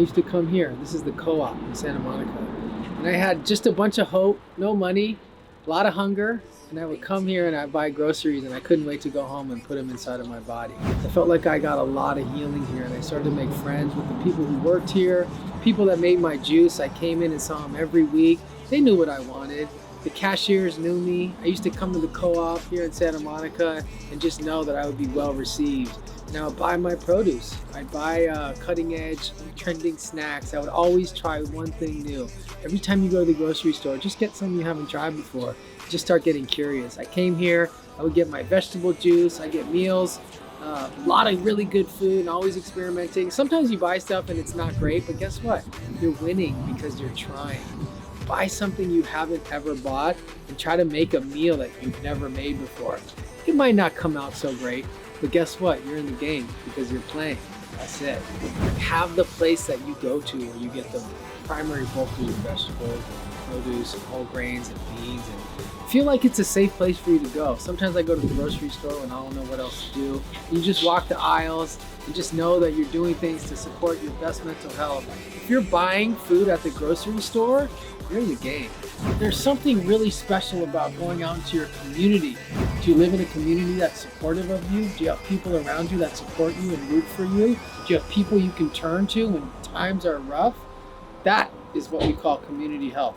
used to come here. This is the co-op in Santa Monica. And I had just a bunch of hope, no money, a lot of hunger. And I would come here and I'd buy groceries and I couldn't wait to go home and put them inside of my body. I felt like I got a lot of healing here, and I started to make friends with the people who worked here, people that made my juice. I came in and saw them every week. They knew what I wanted. The cashiers knew me. I used to come to the co-op here in Santa Monica and just know that I would be well received. And I would buy my produce. I'd buy cutting edge, trending snacks. I would always try one thing new. Every time you go to the grocery store, just get something you haven't tried before. Just start getting curious. I came here, I would get my vegetable juice, I get meals, a lot of really good food, and always experimenting. Sometimes you buy stuff and it's not great, but guess what? You're winning because you're trying. Buy something you haven't ever bought and try to make a meal that you've never made before. It might not come out so great, but guess what? You're in the game because you're playing. That's it. Have the place that you go to where you get the primary bulk of your vegetables, produce, and whole grains and beans, and feel like it's a safe place for you to go. Sometimes I go to the grocery store when I don't know what else to do. You just walk the aisles and just know that you're doing things to support your best mental health. If you're buying food at the grocery store, you're in the game. There's something really special about going out into your community. Do you live in a community that's supportive of you? Do you have people around you that support you and root for you? Do you have people you can turn to when times are rough? That is what we call community health.